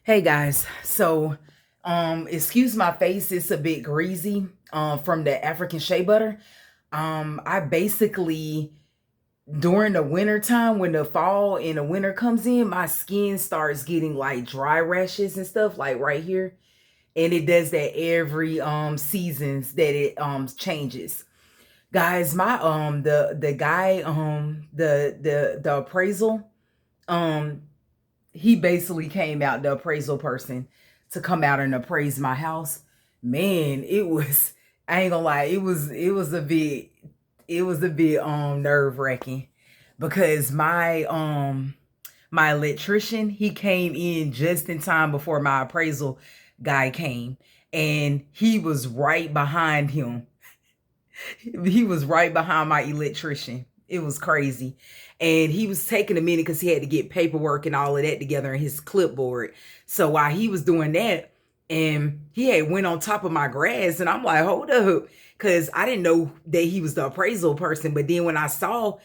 Hey guys, so excuse my face, it's a bit greasy from the African shea butter. I basically during the winter time when the fall and the winter comes in, my skin starts getting like dry rashes and stuff like right here. And it does that every seasons that it changes. Guys, my the guy the appraisal um he basically came out, the appraisal person, to come out and appraise my house. Man, it was, I ain't gonna lie, it was a bit nerve-wracking because my electrician, he came in just in time before my appraisal guy came, and he was right behind him. He was right behind my electrician. It was crazy. And he was taking a minute because he had to get paperwork and all of that together in his clipboard. So while he was doing that, and he had went on top of my grass, and I'm like, hold up, because I didn't know that he was the appraisal person. But then when I saw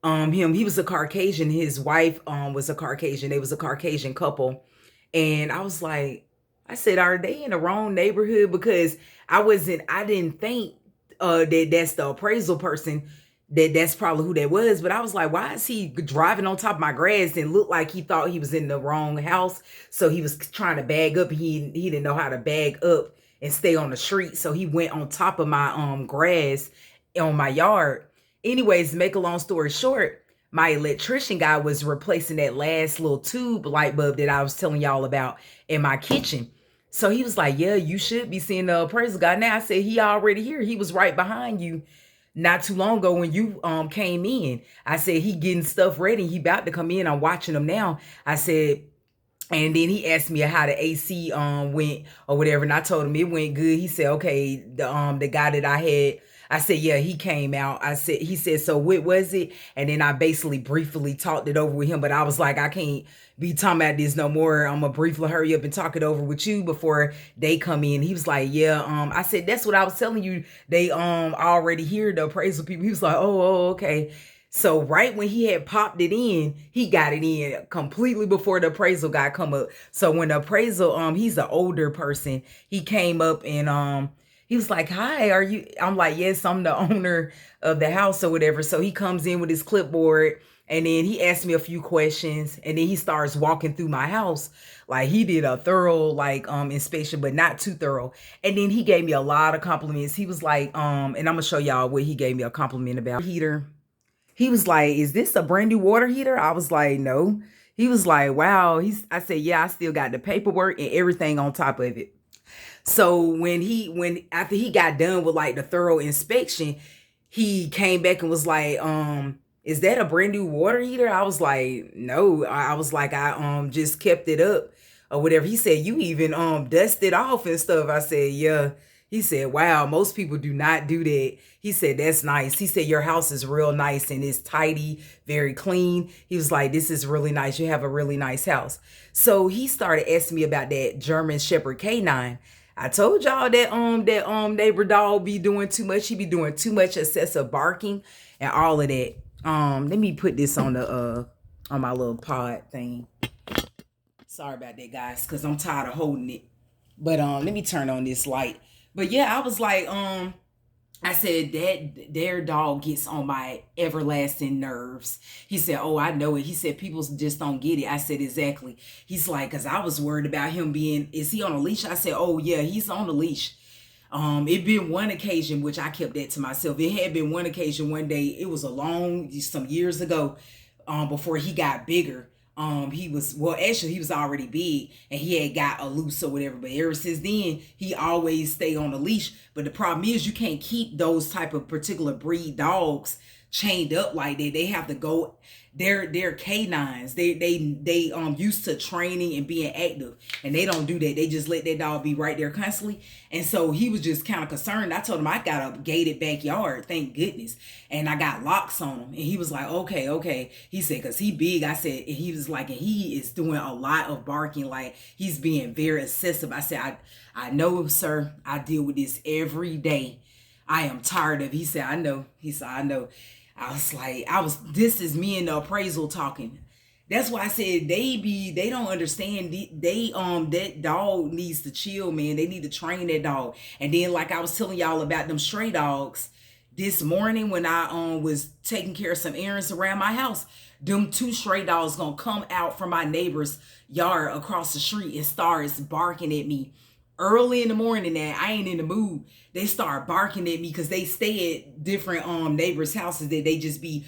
him, he was a Caucasian. His wife was a Caucasian. They was a Caucasian couple. And I was like, I said, are they in the wrong neighborhood? Because I didn't think that that's the appraisal person, that's probably who that was. But I was like, why is he driving on top of my grass and looked like he thought he was in the wrong house? So he was trying to bag up. He didn't know how to bag up and stay on the street. So he went on top of my grass on my yard. Anyways, to make a long story short, my electrician guy was replacing that last little tube light bulb that I was telling y'all about in my kitchen. So he was like, yeah, you should be seeing the appraisal guy now. I said, he already here. He was right behind you not too long ago when you came in. I said, he getting stuff ready. He about to come in. I'm watching him now. I said, and then he asked me how the AC went or whatever, and I told him it went good. He said, okay, the guy that I had, I said, yeah, he came out. He said, so what was it? And then I basically briefly talked it over with him, but I was like, I can't be talking about this no more. I'm gonna briefly hurry up and talk it over with you before they come in. He was like, yeah, I said, that's what I was telling you. They already hear the appraisal people. He was like, oh, okay. So right when he had popped it in, he got it in completely before the appraisal guy come up. So when the appraisal, he's an older person, he came up and he was like, hi, are you? I'm like, yes, I'm the owner of the house or whatever. So he comes in with his clipboard, and then he asked me a few questions, and then he starts walking through my house. Like he did a thorough like inspection, but not too thorough. And then he gave me a lot of compliments. He was like, and I'm gonna show y'all what he gave me a compliment about. Heater. He was like, is this a brand new water heater? I was like, no. He was like, wow. I said, yeah, I still got the paperwork and everything on top of it. So when after he got done with like the thorough inspection, he came back and was like, is that a brand new water heater? I was like, no. I was like, I just kept it up or whatever. He said, you even dusted off and stuff. I said, yeah. He said, wow, most people do not do that. He said, that's nice. He said, your house is real nice and it's tidy, very clean. He was like, this is really nice. You have a really nice house. So he started asking me about that German Shepherd canine. I told y'all that neighbor dog be doing too much. He be doing too much excessive barking and all of that. Let me put this on the on my little pod thing. Sorry about that, guys, because I'm tired of holding it. But let me turn on this light. But yeah, I was like, I said that their dog gets on my everlasting nerves. He said, oh, I know it. He said, people just don't get it. I said, exactly. He's like, because I was worried about him being, is he on a leash? I said, oh, yeah, he's on a leash. It been one occasion, which I kept that to myself. It had been one occasion one day. It was some years ago, before he got bigger. He was, well, actually he was already big and he had got a loose or whatever, but ever since then he always stay on a leash. But the problem is you can't keep those type of particular breed dogs chained up like that. They have to go, they're canines. They used to training and being active, and they don't do that. They just let that dog be right there constantly. And so he was just kind of concerned. I told him I got a gated backyard, thank goodness, and I got locks on him. And he was like, okay. He said, because he big. I said, and he was like, and he is doing a lot of barking, like he's being very excessive. I said, I know, sir, I deal with this every day. I am tired of it. He said, I know. He said, I know. I was like, this is me and the appraisal talking. That's why I said they don't understand. That dog needs to chill, man. They need to train that dog. And then like I was telling y'all about them stray dogs this morning when I was taking care of some errands around my house, them two stray dogs gonna come out from my neighbor's yard across the street and starts barking at me early in the morning. That I ain't in the mood. They start barking at me because they stay at different neighbors' houses that they just be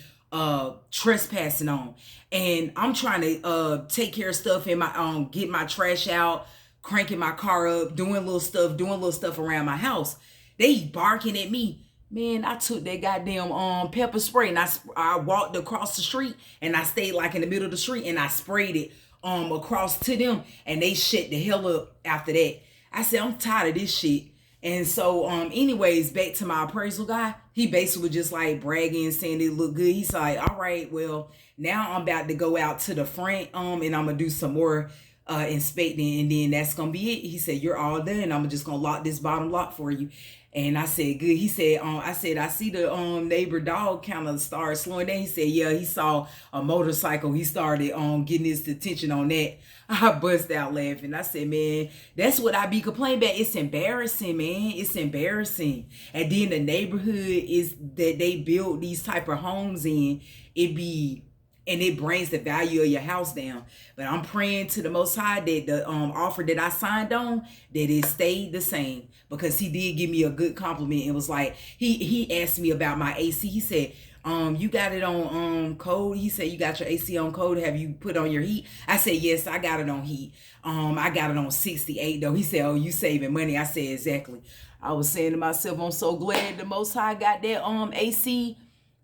trespassing on. And I'm trying to take care of stuff in my get my trash out, cranking my car up, doing little stuff around my house. They barking at me. Man, I took that goddamn pepper spray and I walked across the street and I stayed like in the middle of the street and I sprayed it across to them and they shut the hell up after that. I said, I'm tired of this shit. And so anyways, back to my appraisal guy, he basically just like bragging and saying it looked good. He's like, all right, well, now I'm about to go out to the front and I'm gonna do some more inspecting and then that's gonna be it. He said, you're all done. I'm just gonna lock this bottom lock for you. And I said, good. He said, I said, I see the neighbor dog kind of start slowing down. He said, yeah, he saw a motorcycle. He started getting his attention on that. I bust out laughing. I said, man, that's what I be complaining about. It's embarrassing, man. It's embarrassing. And then the neighborhood is that they build these type of homes in, and it brings the value of your house down. But I'm praying to the Most High that the offer that I signed on, that it stayed the same. Because he did give me a good compliment. It was like, he asked me about my AC. He said, you got it on code? He said, you got your AC on code? Have you put on your heat? I said, yes, I got it on heat. I got it on 68 though. He said, oh, you saving money. I said, exactly. I was saying to myself, I'm so glad the Most High got that AC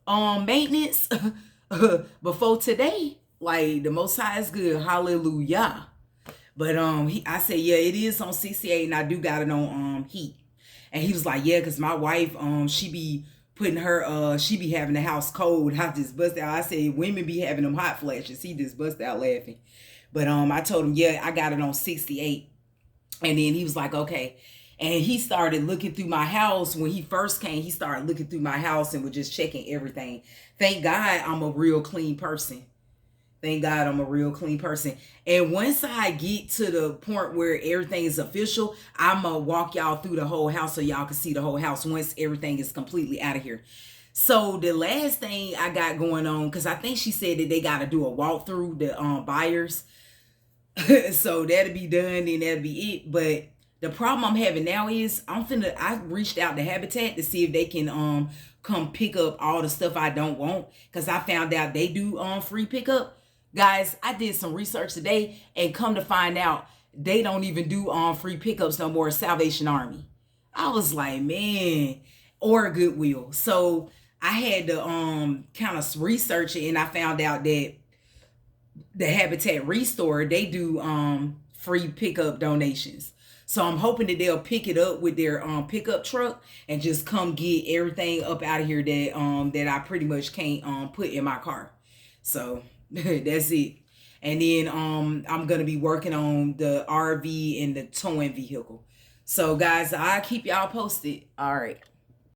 maintenance before today. Like the Most High is good. Hallelujah. But I said, yeah, it is on 68 and I do got it on heat. And he was like, yeah, because my wife, she be putting her, she be having the house cold. I just bust out. I said, women be having them hot flashes. He just bust out laughing. But I told him, yeah, I got it on 68. And then he was like, okay. And he started looking through my house. When he first came, he started looking through my house and was just checking everything. Thank God I'm a real clean person. Thank God I'm a real clean person. And once I get to the point where everything is official, I'm going to walk y'all through the whole house so y'all can see the whole house once everything is completely out of here. So the last thing I got going on, because I think she said that they got to do a walkthrough, the buyers. So that'll be done and that'll be it. But the problem I'm having now is I reached out to Habitat to see if they can come pick up all the stuff I don't want. Because I found out they do free pickup. Guys, I did some research today and come to find out they don't even do free pickups no more. Salvation Army. I was like, man, or Goodwill. So I had to kind of research it and I found out that the Habitat Restore, they do free pickup donations. So I'm hoping that they'll pick it up with their pickup truck and just come get everything up out of here that I pretty much can't put in my car. So that's it. And then I'm gonna be working on the RV and the towing vehicle. So guys, I'll keep y'all posted. All right.